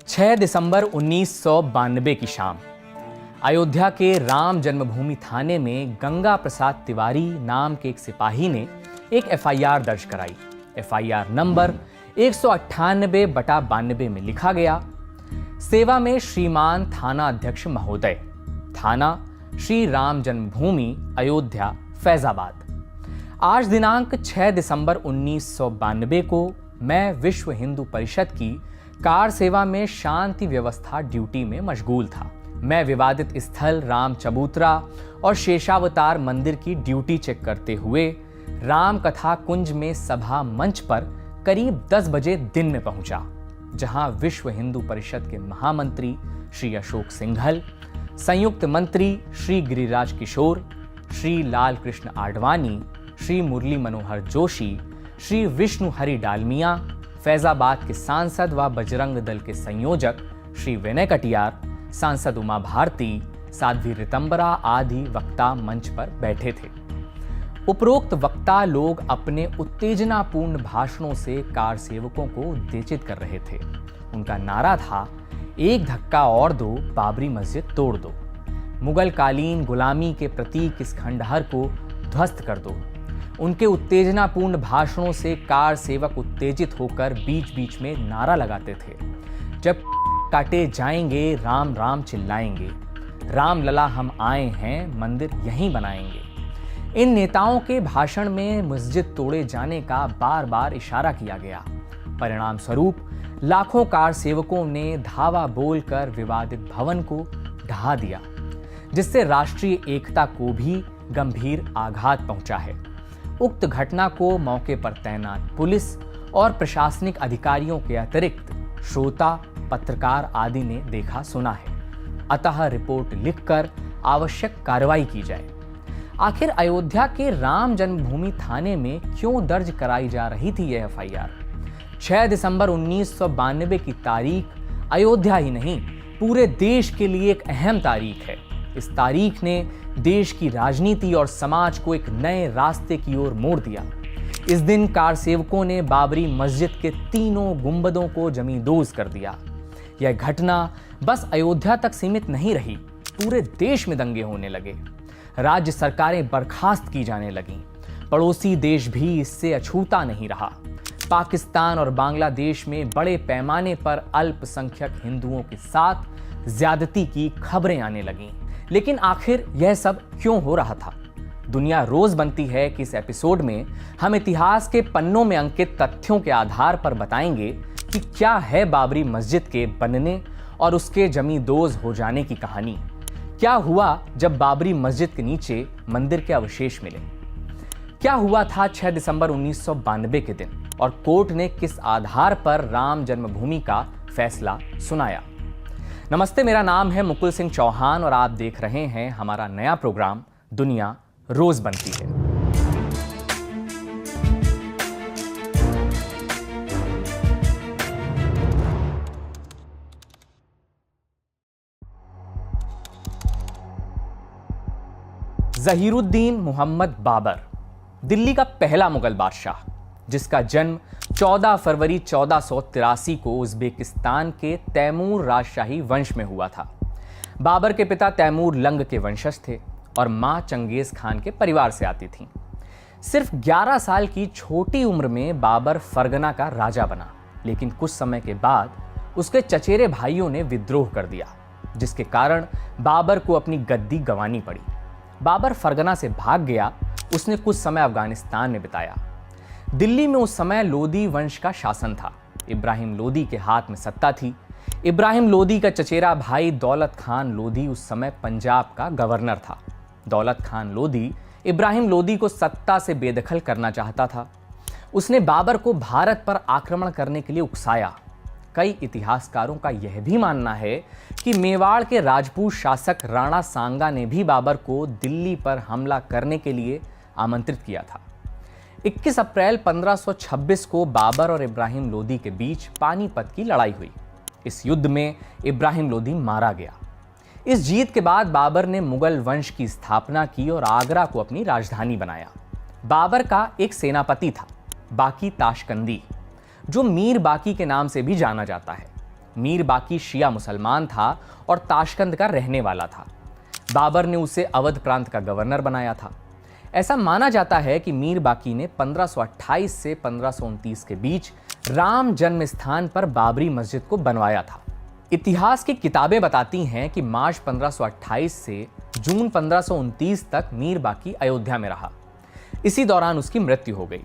6 दिसंबर 1992 की शाम अयोध्या के राम जन्मभूमि थाने में गंगा प्रसाद तिवारी नाम के एक सिपाही ने एक एफआईआर दर्ज कराई। एफआईआर नंबर 198/92 में लिखा गया, सेवा में श्रीमान थाना अध्यक्ष महोदय, थाना श्री राम जन्मभूमि अयोध्या फैजाबाद। आज दिनांक 6 दिसंबर 1992 को मैं विश्व हिंदू परिषद की कार सेवा में शांति व्यवस्था ड्यूटी में मशगूल था। मैं विवादित स्थल राम चबूतरा और शेषावतार मंदिर की ड्यूटी चेक करते हुए राम कथा कुंज में सभा मंच पर करीब 10 बजे दिन में पहुंचा, जहां विश्व हिंदू परिषद के महामंत्री श्री अशोक सिंघल, संयुक्त मंत्री श्री गिरिराज किशोर, श्री लाल कृष्ण आडवाणी, श्री मुरली मनोहर जोशी, श्री विष्णु हरि डालमिया, फैजाबाद के सांसद व बजरंग दल के संयोजक श्री विनय कटियार, सांसद उमा भारती, साध्वी रितंबरा आदि वक्ता मंच पर बैठे थे। उपरोक्त वक्ता लोग अपने उत्तेजनापूर्ण भाषणों से कार सेवकों को उत्तेजित कर रहे थे। उनका नारा था, एक धक्का और दो, बाबरी मस्जिद तोड़ दो, मुगल कालीन गुलामी के प्रतीक इस खंडहर को ध्वस्त कर दो। उनके उत्तेजनापूर्ण भाषणों से कार सेवक उत्तेजित होकर बीच बीच में नारा लगाते थे, जब काटे जाएंगे राम राम चिल्लाएंगे, राम लला हम आए हैं, मंदिर यहीं बनाएंगे। इन नेताओं के भाषण में मस्जिद तोड़े जाने का बार बार इशारा किया गया। परिणाम स्वरूप लाखों कार सेवकों ने धावा बोलकर विवादित भवन को ढहा दिया, जिससे राष्ट्रीय एकता को भी गंभीर आघात पहुंचा है। उक्त घटना को मौके पर तैनात पुलिस और प्रशासनिक अधिकारियों के अतिरिक्त श्रोता, पत्रकार आदि ने देखा सुना है। अतः रिपोर्ट लिखकर आवश्यक कार्रवाई की जाए। आखिर अयोध्या के राम जन्मभूमि थाने में क्यों दर्ज कराई जा रही थी यह एफआईआर? 6 दिसंबर 1992 की तारीख अयोध्या ही नहीं, पूरे देश के लिए एक अहम तारीख है। इस तारीख ने देश की राजनीति और समाज को एक नए रास्ते की ओर मोड़ दिया। इस दिन कार सेवकों ने बाबरी मस्जिद के तीनों गुंबदों को जमींदोज कर दिया। यह घटना बस अयोध्या तक सीमित नहीं रही, पूरे देश में दंगे होने लगे। राज्य सरकारें बर्खास्त की जाने लगीं। पड़ोसी देश भी इससे अछूता नहीं रहा। पाकिस्तान और बांग्लादेश में बड़े पैमाने पर अल्पसंख्यक हिंदुओं के साथ ज्यादती की खबरें आने लगीं। लेकिन आखिर यह सब क्यों हो रहा था? दुनिया रोज बनती है कि इस एपिसोड में हम इतिहास के पन्नों में अंकित तथ्यों के आधार पर बताएंगे कि क्या है बाबरी मस्जिद के बनने और उसके जमींदोज हो जाने की कहानी। क्या हुआ जब बाबरी मस्जिद के नीचे मंदिर के अवशेष मिले? क्या हुआ था 6 दिसंबर 1992 के दिन और कोर्ट ने किस आधार पर राम जन्मभूमि का फैसला सुनाया? नमस्ते, मेरा नाम है मुकुल सिंह चौहान और आप देख रहे हैं हमारा नया प्रोग्राम दुनिया रोज बनती है। ज़हीरुद्दीन मोहम्मद बाबर दिल्ली का पहला मुगल बादशाह, जिसका जन्म 14 फरवरी 1483 को उज़्बेकिस्तान के तैमूर राजशाही वंश में हुआ था। बाबर के पिता तैमूर लंग के वंशज थे और मां चंगेज खान के परिवार से आती थीं। सिर्फ 11 साल की छोटी उम्र में बाबर फरगना का राजा बना, लेकिन कुछ समय के बाद उसके चचेरे भाइयों ने विद्रोह कर दिया, जिसके कारण बाबर को अपनी गद्दी गंवानी पड़ी। बाबर फरगना से भाग गया। उसने कुछ समय अफगानिस्तान में बिताया। दिल्ली में उस समय लोदी वंश का शासन था। इब्राहिम लोदी के हाथ में सत्ता थी। इब्राहिम लोदी का चचेरा भाई दौलत खान लोदी उस समय पंजाब का गवर्नर था। दौलत खान लोदी इब्राहिम लोदी को सत्ता से बेदखल करना चाहता था। उसने बाबर को भारत पर आक्रमण करने के लिए उकसाया। कई इतिहासकारों का यह भी मानना है कि मेवाड़ के राजपूत शासक राणा सांगा ने भी बाबर को दिल्ली पर हमला करने के लिए आमंत्रित किया था। 21 अप्रैल 1526 को बाबर और इब्राहिम लोदी के बीच पानीपत की लड़ाई हुई। इस युद्ध में इब्राहिम लोदी मारा गया। इस जीत के बाद बाबर ने मुगल वंश की स्थापना की और आगरा को अपनी राजधानी बनाया। बाबर का एक सेनापति था, बाकी ताशकंदी, जो मीर बाकी के नाम से भी जाना जाता है। मीर बाकी शिया मुसलमान था और ताशकंद का रहने वाला था। बाबर ने उसे अवध प्रांत का गवर्नर बनाया था। ऐसा माना जाता है कि मीर बाकी ने 1528 से 1529 के बीच राम जन्म स्थान पर बाबरी मस्जिद को बनवाया था। इतिहास की किताबें बताती हैं कि मार्च 1528 से जून 1529 तक मीर बाकी अयोध्या में रहा। इसी दौरान उसकी मृत्यु हो गई।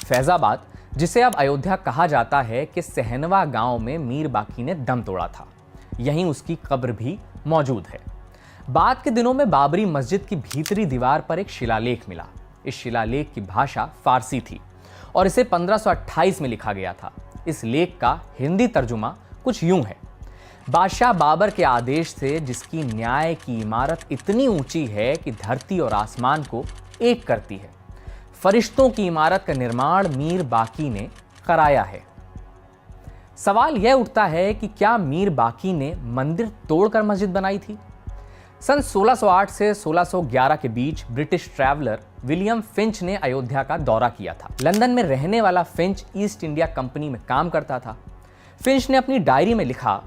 फैजाबाद, जिसे अब अयोध्या कहा जाता है, कि सहनवा गांव में मीर बाकी ने दम तोड़ा था। यहीं उसकी कब्र भी मौजूद है। बाद के दिनों में बाबरी मस्जिद की भीतरी दीवार पर एक शिलालेख मिला। इस शिलालेख की भाषा फारसी थी और इसे 1528 में लिखा गया था। इस लेख का हिंदी तर्जुमा कुछ यूं है: बादशाह बाबर के आदेश से जिसकी न्याय की इमारत इतनी ऊंची है कि धरती और आसमान को एक करती है, फरिश्तों की इमारत का निर्माण मीर बाकी ने कराया है। सवाल यह उठता है कि क्या मीर बाकी ने मंदिर तोड़कर मस्जिद बनाई थी? सन 1608 से 1611 के बीच ब्रिटिश ट्रैवलर विलियम फिंच ने अयोध्या का दौरा किया था। लंदन में रहने वाला फिंच ईस्ट इंडिया कंपनी में काम करता था। फिंच ने अपनी डायरी में लिखा,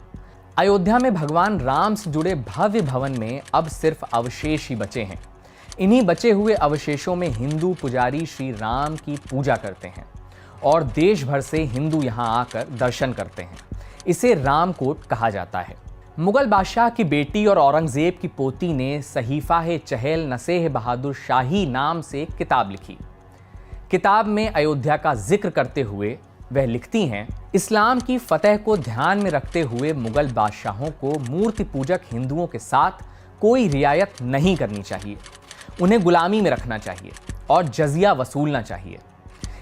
अयोध्या में भगवान राम से जुड़े भव्य भवन में अब सिर्फ अवशेष ही बचे हैं। इन्हीं बचे हुए अवशेषों में हिंदू पुजारी श्री राम की पूजा करते हैं और देश भर से हिंदू यहाँ आकर दर्शन करते हैं। इसे रामकोट कहा जाता है। मुगल बादशाह की बेटी और औरंगजेब की पोती ने सहीफा-ए चहल नसेह बहादुर शाही नाम से एक किताब लिखी। किताब में अयोध्या का जिक्र करते हुए वह लिखती हैं, इस्लाम की फतह को ध्यान में रखते हुए मुगल बादशाहों को मूर्ति पूजक हिंदुओं के साथ कोई रियायत नहीं करनी चाहिए। उन्हें गुलामी में रखना चाहिए और जजिया वसूलना चाहिए।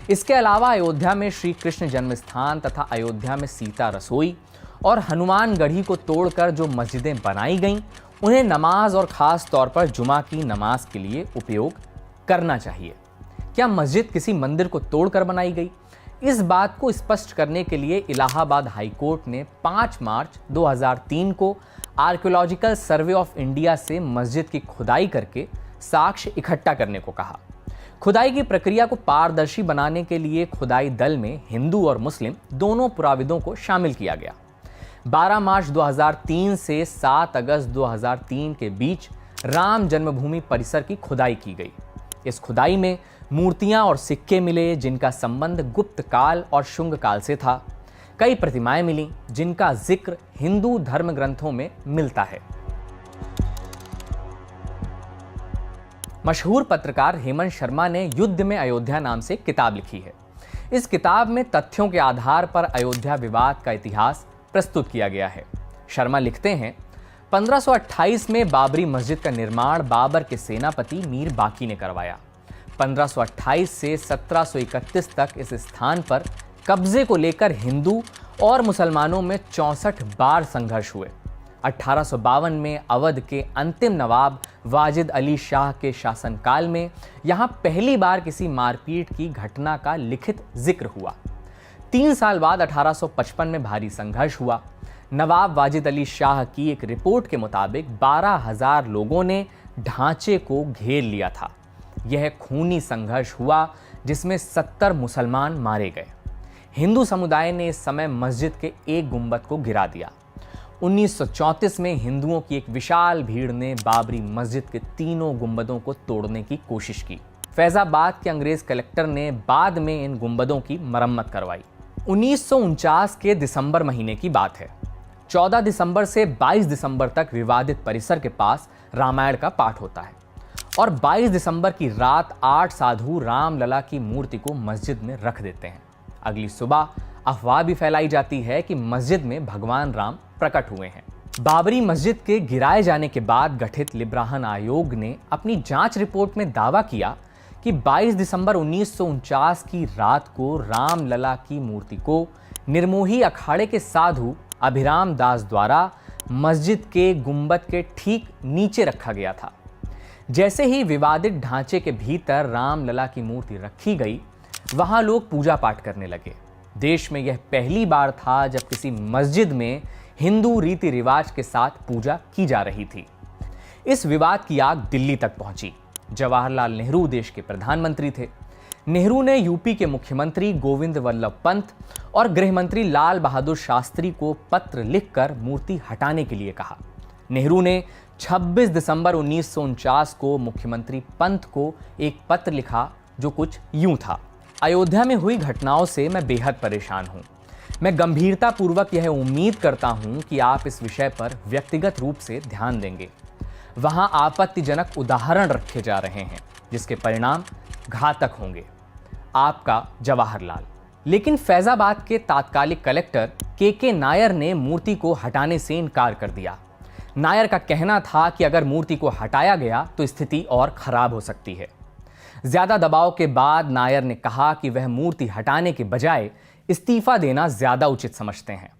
इसके अलावा अयोध्या में श्री कृष्ण जन्म स्थान तथा अयोध्या में सीता रसोई और हनुमान गढ़ी को तोड़कर जो मस्जिदें बनाई गईं, उन्हें नमाज और ख़ास तौर पर जुमा की नमाज के लिए उपयोग करना चाहिए। क्या मस्जिद किसी मंदिर को तोड़कर बनाई गई? इस बात को स्पष्ट करने के लिए इलाहाबाद हाईकोर्ट ने 5 मार्च 2003 को आर्कियोलॉजिकल सर्वे ऑफ इंडिया से मस्जिद की खुदाई करके साक्ष्य इकट्ठा करने को कहा। खुदाई की प्रक्रिया को पारदर्शी बनाने के लिए खुदाई दल में हिंदू और मुस्लिम दोनों पुराविदों को शामिल किया गया। 12 मार्च 2003 से 7 अगस्त 2003 के बीच राम जन्मभूमि परिसर की खुदाई की गई। इस खुदाई में मूर्तियां और सिक्के मिले जिनका संबंध गुप्त काल और शुंग काल से था। कई प्रतिमाएं मिली जिनका जिक्र हिंदू धर्म ग्रंथों में मिलता है। मशहूर पत्रकार हेमंत शर्मा ने युद्ध में अयोध्या नाम से किताब लिखी है। इस किताब में तथ्यों के आधार पर अयोध्या विवाद का इतिहास प्रस्तुत किया गया है। शर्मा लिखते हैं, 1528 में बाबरी मस्जिद का निर्माण बाबर के सेनापति मीर बाकी ने करवाया। 1528 से 1731 तक इस स्थान पर कब्जे को लेकर हिंदू और मुसलमानों में 64 बार संघर्ष हुए। 1852 में अवध के अंतिम नवाब वाजिद अली शाह के शासनकाल में यहाँ पहली बार किसी मारपीट की घटना का लिखित जिक्र हुआ। 3 साल बाद 1855 में भारी संघर्ष हुआ। नवाब वाजिद अली शाह की एक रिपोर्ट के मुताबिक 12,000 लोगों ने ढांचे को घेर लिया था। यह खूनी संघर्ष हुआ जिसमें 70 मुसलमान मारे गए। हिंदू समुदाय ने इस समय मस्जिद के एक गुंबद को गिरा दिया। 1934 में हिंदुओं की एक विशाल भीड़ ने बाबरी मस्जिद के तीनों गुंबदों को तोड़ने की कोशिश की। फैजाबाद के अंग्रेज कलेक्टर ने बाद में इन गुंबदों की मरम्मत करवाई। 1949 के दिसंबर महीने की बात है। 14 दिसंबर से 22 दिसंबर तक विवादित परिसर के पास रामायण का पाठ होता है और 22 दिसंबर की रात 8 साधु रामलला की मूर्ति को मस्जिद में रख देते हैं। अगली सुबह अफवाह भी फैलाई जाती है कि मस्जिद में भगवान राम प्रकट हुए हैं। बाबरी मस्जिद के गिराए जाने के बाद गठित लिब्राहन आयोग ने अपनी जांच रिपोर्ट में दावा किया कि 22 दिसंबर 1949 की रात को रामलला की मूर्ति को निर्मोही अखाड़े के साधु अभिराम दास द्वारा मस्जिद के गुंबद के ठीक नीचे रखा गया था। जैसे ही विवादित ढांचे के भीतर रामलला की मूर्ति रखी गई, वहां लोग पूजा पाठ करने लगे। देश में यह पहली बार था जब किसी मस्जिद में हिंदू रीति रिवाज के साथ पूजा की जा रही थी। इस विवाद की आग दिल्ली तक पहुंची। जवाहरलाल नेहरू देश के प्रधानमंत्री थे। नेहरू ने यूपी के मुख्यमंत्री गोविंद वल्लभ पंत और गृह मंत्री लाल बहादुर शास्त्री को पत्र लिखकर मूर्ति हटाने के लिए कहा। नेहरू ने 26 दिसंबर 1949 को मुख्यमंत्री पंत को एक पत्र लिखा जो कुछ यूं था। अयोध्या में हुई घटनाओं से मैं बेहद परेशान हूं। मैं गंभीरतापूर्वक यह उम्मीद करता हूं कि आप इस विषय पर व्यक्तिगत रूप से ध्यान देंगे। वहां आपत्तिजनक उदाहरण रखे जा रहे हैं जिसके परिणाम घातक होंगे। आपका जवाहरलाल। लेकिन फैजाबाद के तात्कालिक कलेक्टर के नायर ने मूर्ति को हटाने से इनकार कर दिया। नायर का कहना था कि अगर मूर्ति को हटाया गया तो स्थिति और खराब हो सकती है। ज्यादा दबाव के बाद नायर ने कहा कि वह मूर्ति हटाने के बजाय इस्तीफा देना ज्यादा उचित समझते हैं।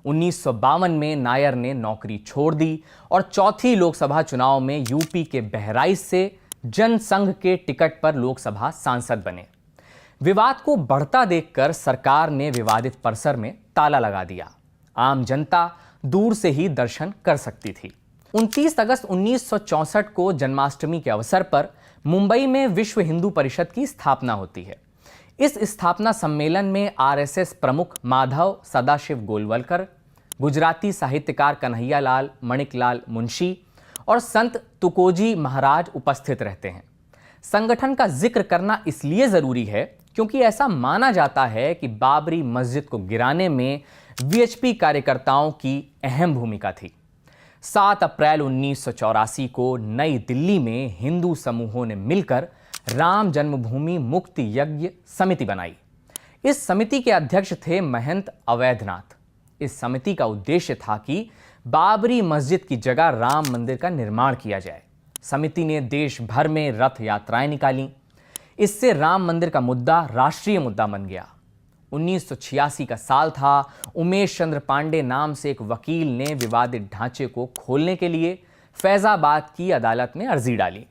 1952 में नायर ने नौकरी छोड़ दी और चौथी लोकसभा चुनाव में यूपी के बहराइच से जनसंघ के टिकट पर लोकसभा सांसद बने। विवाद को बढ़ता देखकर सरकार ने विवादित परिसर में ताला लगा दिया। आम जनता दूर से ही दर्शन कर सकती थी। 29 अगस्त 1964 को जन्माष्टमी के अवसर पर मुंबई में विश्व हिंदू परिषद की स्थापना होती है। इस स्थापना सम्मेलन में आरएसएस प्रमुख माधव सदाशिव गोलवलकर, गुजराती साहित्यकार कन्हैयालाल मणिकलाल मुंशी और संत तुकोजी महाराज उपस्थित रहते हैं। संगठन का जिक्र करना इसलिए जरूरी है क्योंकि ऐसा माना जाता है कि बाबरी मस्जिद को गिराने में वीएचपी कार्यकर्ताओं की अहम भूमिका थी। 7 अप्रैल 1984 को नई दिल्ली में हिंदू समूहों ने मिलकर राम जन्मभूमि मुक्ति यज्ञ समिति बनाई। इस समिति के अध्यक्ष थे महंत अवैधनाथ। इस समिति का उद्देश्य था कि बाबरी मस्जिद की जगह राम मंदिर का निर्माण किया जाए। समिति ने देश भर में रथ यात्राएं निकाली। इससे राम मंदिर का मुद्दा राष्ट्रीय मुद्दा बन गया। 1986 का साल था। उमेश चंद्र पांडे नाम से एक वकील ने विवादित ढांचे को खोलने के लिए फैजाबाद की अदालत में अर्जी डाली,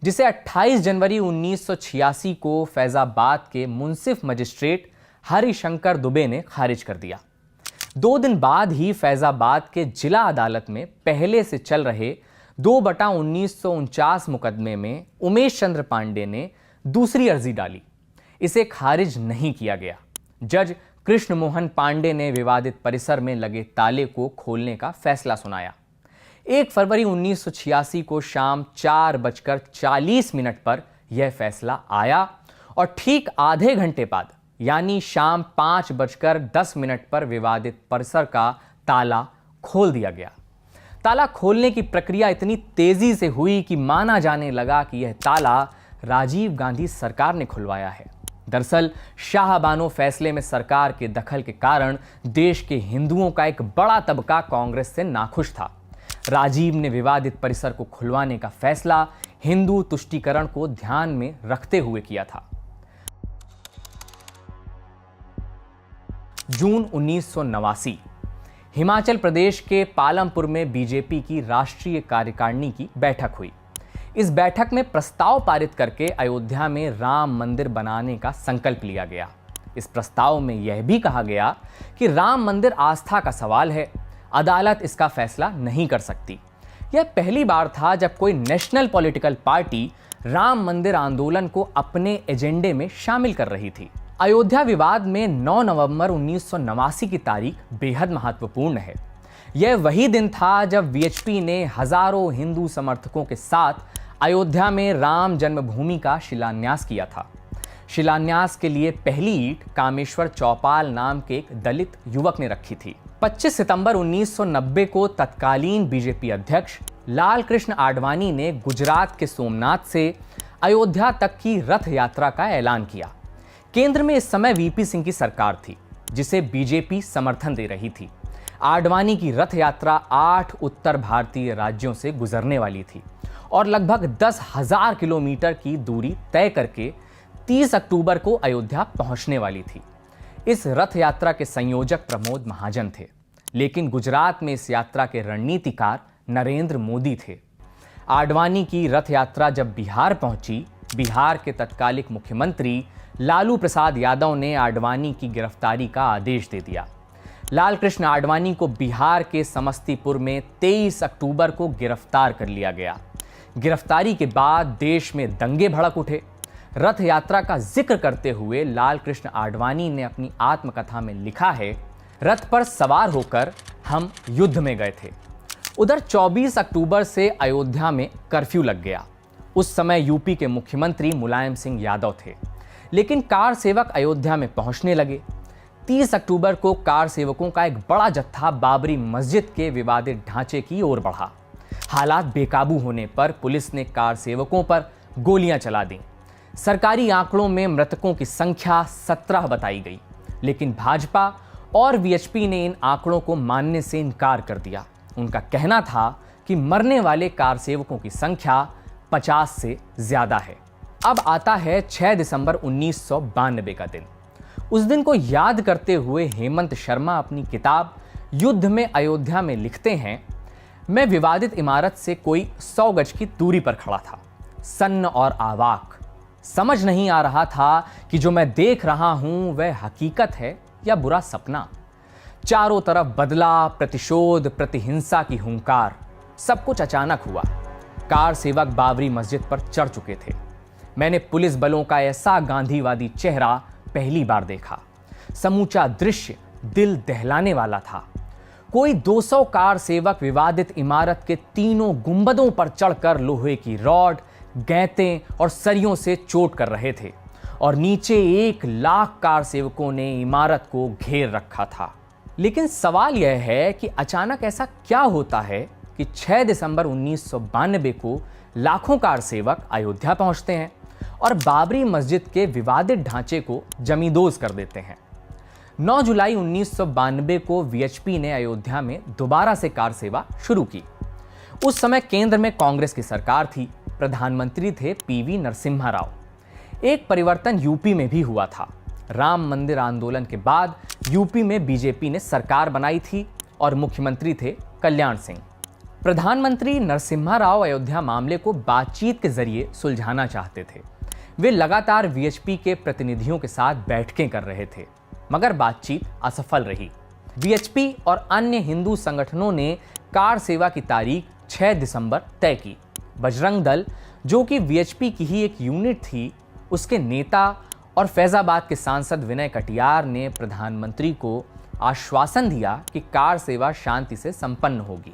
जिसे 28 जनवरी 1986 को फैजाबाद के मुंसिफ मजिस्ट्रेट हरिशंकर दुबे ने खारिज कर दिया। 2 दिन बाद ही फैजाबाद के जिला अदालत में पहले से चल रहे 2/1949 मुकदमे में उमेश चंद्र पांडे ने दूसरी अर्जी डाली। इसे खारिज नहीं किया गया। जज कृष्ण मोहन पांडे ने विवादित परिसर में लगे ताले को खोलने का फैसला सुनाया। 1 फरवरी 1986 को शाम 4:40 पर यह फैसला आया और ठीक आधे घंटे बाद यानी शाम 5:10 पर विवादित परिसर का ताला खोल दिया गया। ताला खोलने की प्रक्रिया इतनी तेजी से हुई कि माना जाने लगा कि यह ताला राजीव गांधी सरकार ने खुलवाया है। दरअसल शाहबानो फैसले में सरकार के दखल के कारण देश के हिंदुओं का एक बड़ा तबका कांग्रेस से नाखुश था। राजीव ने विवादित परिसर को खुलवाने का फैसला हिंदू तुष्टीकरण को ध्यान में रखते हुए किया था। जून 1989 हिमाचल प्रदेश के पालमपुर में बीजेपी की राष्ट्रीय कार्यकारिणी की बैठक हुई। इस बैठक में प्रस्ताव पारित करके अयोध्या में राम मंदिर बनाने का संकल्प लिया गया। इस प्रस्ताव में यह भी कहा गया कि राम मंदिर आस्था का सवाल है, अदालत इसका फैसला नहीं कर सकती। यह पहली बार था जब कोई नेशनल पॉलिटिकल पार्टी राम मंदिर आंदोलन को अपने एजेंडे में शामिल कर रही थी। अयोध्या विवाद में 9 नवंबर 1989 की तारीख बेहद महत्वपूर्ण है। यह वही दिन था जब वीएचपी ने हजारों हिंदू समर्थकों के साथ अयोध्या में राम जन्मभूमि का शिलान्यास किया था। शिलान्यास के लिए पहली ईंट कामेश्वर चौपाल नाम के एक दलित युवक ने रखी थी। 25 सितंबर 1990 को तत्कालीन बीजेपी अध्यक्ष लाल कृष्ण आडवाणी ने गुजरात के सोमनाथ से अयोध्या तक की रथ यात्रा का ऐलान किया। केंद्र में इस समय वीपी सिंह की सरकार थी, जिसे बीजेपी समर्थन दे रही थी। आडवाणी की रथ यात्रा 8 उत्तर भारतीय राज्यों से गुजरने वाली थी और लगभग 10,000 किलोमीटर की दूरी तय करके 30 अक्टूबर को अयोध्या पहुंचने वाली थी। इस रथ यात्रा के संयोजक प्रमोद महाजन थे, लेकिन गुजरात में इस यात्रा के रणनीतिकार नरेंद्र मोदी थे। आडवाणी की रथ यात्रा जब बिहार पहुंची, बिहार के तत्कालिक मुख्यमंत्री लालू प्रसाद यादव ने आडवाणी की गिरफ्तारी का आदेश दे दिया। लाल कृष्ण आडवाणी को बिहार के समस्तीपुर में 23 अक्टूबर को गिरफ्तार कर लिया गया। गिरफ्तारी के बाद देश में दंगे भड़क उठे। रथ यात्रा का जिक्र करते हुए लाल कृष्ण आडवाणी ने अपनी आत्मकथा में लिखा है, रथ पर सवार होकर हम युद्ध में गए थे। उधर 24 अक्टूबर से अयोध्या में कर्फ्यू लग गया। उस समय यूपी के मुख्यमंत्री मुलायम सिंह यादव थे, लेकिन कार सेवक अयोध्या में पहुंचने लगे। 30 अक्टूबर को कार सेवकों का एक बड़ा जत्था बाबरी मस्जिद के विवादित ढांचे की ओर बढ़ा। हालात बेकाबू होने पर पुलिस ने कार सेवकों पर गोलियां चला दी। सरकारी आंकड़ों में मृतकों की संख्या 17 बताई गई, लेकिन भाजपा और वीएचपी ने इन आंकड़ों को मानने से इनकार कर दिया। उनका कहना था कि मरने वाले कार सेवकों की संख्या 50 से ज्यादा है। अब आता है 6 दिसंबर 1992 का दिन। उस दिन को याद करते हुए हेमंत शर्मा अपनी किताब युद्ध में अयोध्या में लिखते हैं, मैं विवादित इमारत से कोई 100 गज की दूरी पर खड़ा था, सन्न और आवाक। समझ नहीं आ रहा था कि जो मैं देख रहा हूं वह हकीकत है या बुरा सपना। चारों तरफ बदला, प्रतिशोध, प्रतिहिंसा की हुंकार। सब कुछ अचानक हुआ। कार सेवक बाबरी मस्जिद पर चढ़ चुके थे। मैंने पुलिस बलों का ऐसा गांधीवादी चेहरा पहली बार देखा। समूचा दृश्य दिल दहलाने वाला था। कोई 200 कार सेवक विवादित इमारत के तीनों गुंबदों पर चढ़कर लोहे की रॉड, गैतें और सरियों से चोट कर रहे थे, और नीचे 1 लाख कार सेवकों ने इमारत को घेर रखा था। लेकिन सवाल यह है कि अचानक ऐसा क्या होता है कि 6 दिसंबर 1992 को लाखों कार सेवक अयोध्या पहुंचते हैं और बाबरी मस्जिद के विवादित ढांचे को जमींदोज कर देते हैं। 9 जुलाई 1992 को वीएचपी ने अयोध्या में दोबारा से कार सेवा शुरू की। उस समय केंद्र में कांग्रेस की सरकार थी। प्रधानमंत्री थे पीवी नरसिम्हा राव। एक परिवर्तन यूपी में भी हुआ था। राम मंदिर आंदोलन के बाद यूपी में बीजेपी ने सरकार बनाई थी और मुख्यमंत्री थे कल्याण सिंह। प्रधानमंत्री नरसिम्हा राव अयोध्या मामले को बातचीत के जरिए सुलझाना चाहते थे। वे लगातार वीएचपी के प्रतिनिधियों के साथ बैठकें कर रहे थे, मगर बातचीत असफल रही। वीएचपी और अन्य हिंदू संगठनों ने कार सेवा की तारीख 6 दिसंबर तय की। बजरंग दल, जो कि वीएचपी की ही एक यूनिट थी, उसके नेता और फैजाबाद के सांसद विनय कटियार ने प्रधानमंत्री को आश्वासन दिया कि कार सेवा शांति से संपन्न होगी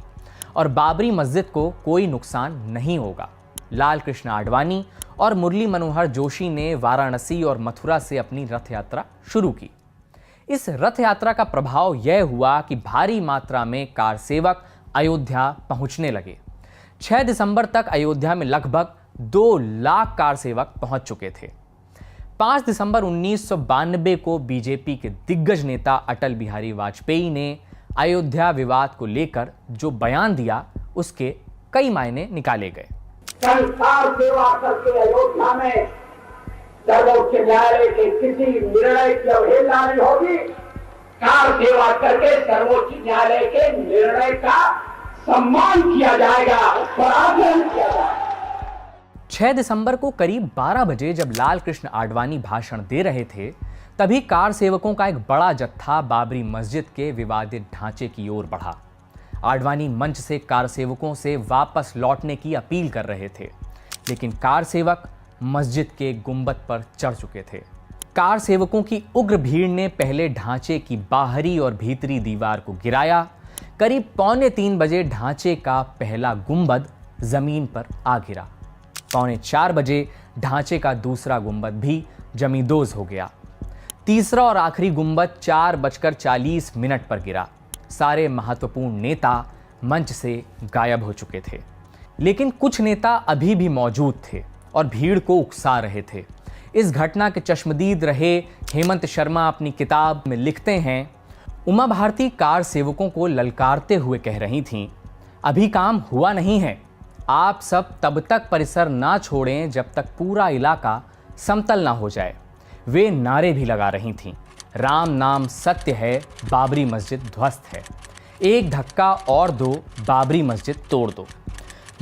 और बाबरी मस्जिद को कोई नुकसान नहीं होगा। लाल कृष्ण आडवाणी और मुरली मनोहर जोशी ने वाराणसी और मथुरा से अपनी रथ यात्रा शुरू की। इस रथ यात्रा का प्रभाव यह हुआ कि भारी मात्रा में कार सेवक अयोध्या पहुंचने लगे। 6 दिसंबर तक अयोध्या में लगभग 2 लाख कार सेवक पहुंच चुके थे। 5 दिसंबर 1992 को बीजेपी के दिग्गज नेता अटल बिहारी वाजपेयी ने अयोध्या विवाद को लेकर जो बयान दिया, उसके कई मायने निकाले गए। संसार सेवा करके अयोध्या में सर्वोच्च न्यायालय के किसी निर्णय की अवहेलना नहीं होगी। कार सेवा करके सर्वोच्च न्यायालय के निर्णय का सम्मान किया जाएगा, पराजय किया जाएगा। 6 दिसंबर को करीब 12 बजे जब लाल कृष्ण आडवाणी भाषण दे रहे थे, तभी कार सेवकों का एक बड़ा जत्था बाबरी मस्जिद के विवादित ढांचे की ओर बढ़ा। आडवाणी मंच से कार सेवकों से वापस लौटने की अपील कर रहे थे, लेकिन कार सेवक मस्जिद के गुंबद पर चढ़ चुके थे। कार सेवकों की उग्र भीड़ ने पहले ढांचे की बाहरी और भीतरी दीवार को गिराया। करीब 2:45 बजे ढांचे का पहला गुंबद जमीन पर आ गिरा। 3:45 बजे ढांचे का दूसरा गुंबद भी जमींदोज हो गया। तीसरा और आखिरी गुंबद 4:40 पर गिरा। सारे महत्वपूर्ण नेता मंच से गायब हो चुके थे, लेकिन कुछ नेता अभी भी मौजूद थे और भीड़ को उकसा रहे थे। इस घटना के चश्मदीद रहे हेमंत शर्मा अपनी किताब में लिखते हैं, उमा भारती कार सेवकों को ललकारते हुए कह रही थीं, अभी काम हुआ नहीं है, आप सब तब तक परिसर ना छोड़ें जब तक पूरा इलाका समतल ना हो जाए। वे नारे भी लगा रही थीं, राम नाम सत्य है, बाबरी मस्जिद ध्वस्त है, एक धक्का और दो, बाबरी मस्जिद तोड़ दो।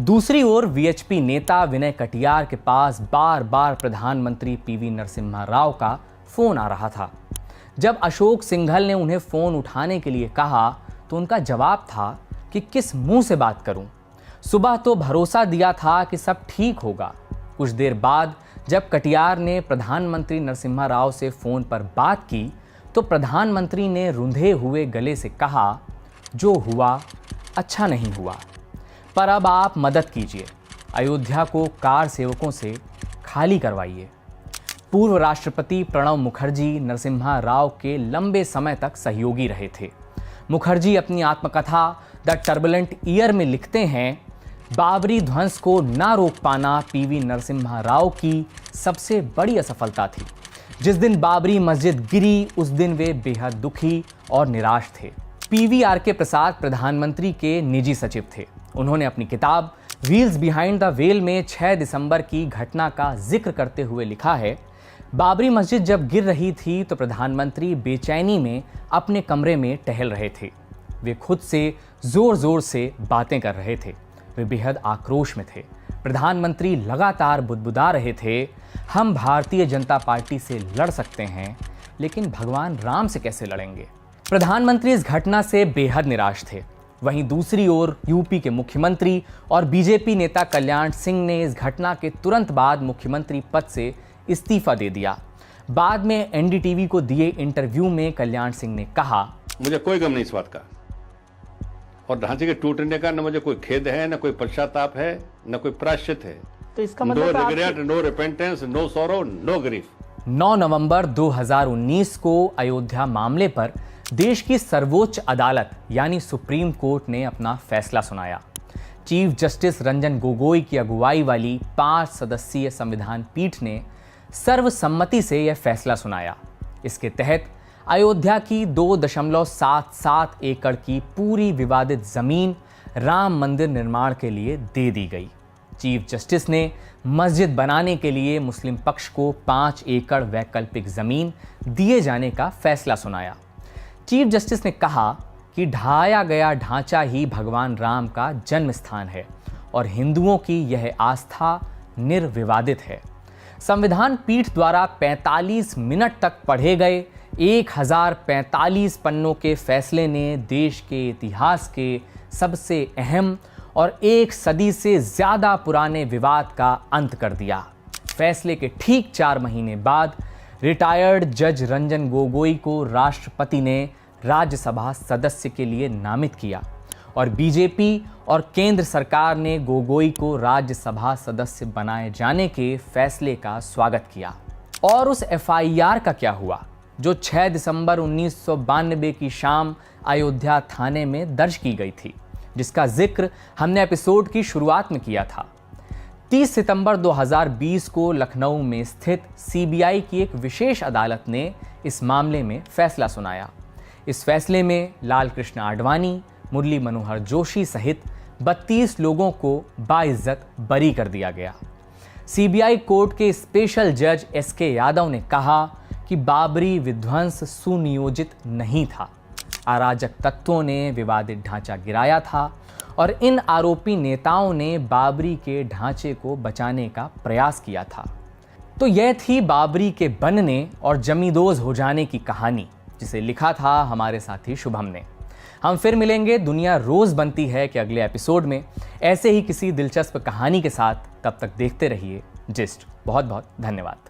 दूसरी ओर वीएचपी नेता विनय कटियार के पास बार बार प्रधानमंत्री पीवी नरसिम्हा राव का फोन आ रहा था। जब अशोक सिंघल ने उन्हें फोन उठाने के लिए कहा तो उनका जवाब था कि किस मुंह से बात करूं। सुबह तो भरोसा दिया था कि सब ठीक होगा, कुछ देर बाद जब कटियार ने प्रधानमंत्री नरसिम्हा राव से फोन पर बात की तो प्रधानमंत्री ने रुंधे हुए गले से कहा, जो हुआ अच्छा नहीं हुआ, पर अब आप मदद कीजिए, अयोध्या को कार सेवकों से खाली करवाइए। पूर्व राष्ट्रपति प्रणब मुखर्जी नरसिम्हा राव के लंबे समय तक सहयोगी रहे थे। मुखर्जी अपनी आत्मकथा द टर्बुलेंट ईयर में लिखते हैं, बाबरी ध्वंस को ना रोक पाना पीवी नरसिम्हा राव की सबसे बड़ी असफलता थी। जिस दिन बाबरी मस्जिद गिरी उस दिन वे बेहद दुखी और निराश थे। PVRK प्रसाद प्रधानमंत्री के निजी सचिव थे। उन्होंने अपनी किताब व्हील्स बिहाइंड द वेल में 6 दिसंबर की घटना का जिक्र करते हुए लिखा है, बाबरी मस्जिद जब गिर रही थी तो प्रधानमंत्री बेचैनी में अपने कमरे में टहल रहे थे। वे खुद से जोर जोर से बातें कर रहे थे। वे बेहद आक्रोश में थे। प्रधानमंत्री लगातार बुदबुदा रहे थे, हम भारतीय जनता पार्टी से लड़ सकते हैं, लेकिन भगवान राम से कैसे लड़ेंगे। प्रधानमंत्री इस घटना से बेहद निराश थे। वहीं दूसरी ओर यूपी के मुख्यमंत्री और बीजेपी नेता कल्याण सिंह ने इस घटना के तुरंत बाद मुख्यमंत्री पद से इस्तीफा दे दिया। बाद में NDTV को दिए इंटरव्यू में कल्याण सिंह ने कहा, मुझे कोई गम नहीं इस बात का और ढांचे के टूटने का न मुझे कोई खेद है, न कोई पश्चाताप है, न कोई प्रायश्चित है। तो इसका मतलब no regret, no repentance, no sorrow, no grief. 9 नवंबर 2019 को अयोध्या मामले पर देश की सर्वोच्च अदालत यानी सुप्रीम कोर्ट ने अपना फैसला सुनाया। चीफ जस्टिस रंजन गोगोई की अगुवाई वाली 5 सदस्यीय संविधान पीठ ने सर्वसम्मति से यह फैसला सुनाया। इसके तहत अयोध्या की 2.77 एकड़ की पूरी विवादित जमीन राम मंदिर निर्माण के लिए दे दी गई। चीफ जस्टिस ने मस्जिद बनाने के लिए मुस्लिम पक्ष को 5 एकड़ वैकल्पिक जमीन दिए जाने का फैसला सुनाया। चीफ जस्टिस ने कहा कि ढाया गया ढांचा ही भगवान राम का जन्म स्थान है और हिंदुओं की यह आस्था निर्विवादित है। संविधान पीठ द्वारा 45 मिनट तक पढ़े गए 1045 पन्नों के फैसले ने देश के इतिहास के सबसे अहम और 1 सदी से ज़्यादा पुराने विवाद का अंत कर दिया। फैसले के ठीक 4 महीने बाद रिटायर्ड जज रंजन गोगोई को राष्ट्रपति ने राज्यसभा सदस्य के लिए नामित किया और बीजेपी और केंद्र सरकार ने गोगोई को राज्यसभा सदस्य बनाए जाने के फैसले का स्वागत किया। और उस FIR का क्या हुआ जो 6 दिसंबर 1992 की शाम अयोध्या थाने में दर्ज की गई थी, जिसका जिक्र हमने एपिसोड की शुरुआत में किया था। 30 सितंबर 2020 को लखनऊ में स्थित CBI की एक विशेष अदालत ने इस मामले में फैसला सुनाया। इस फैसले में लाल कृष्ण आडवाणी, मुरली मनोहर जोशी सहित 32 लोगों को बाइज्जत बरी कर दिया गया। CBI कोर्ट के स्पेशल जज SK यादव ने कहा कि बाबरी विध्वंस सुनियोजित नहीं था। अराजक तत्वों ने विवादित ढांचा गिराया था और इन आरोपी नेताओं ने बाबरी के ढांचे को बचाने का प्रयास किया था। तो यह थी बाबरी के बनने और जमींदोज हो जाने की कहानी, जिसे लिखा था हमारे साथी शुभम ने। हम फिर मिलेंगे दुनिया रोज बनती है के अगले एपिसोड में ऐसे ही किसी दिलचस्प कहानी के साथ। तब तक देखते रहिए जिस्ट। बहुत बहुत धन्यवाद।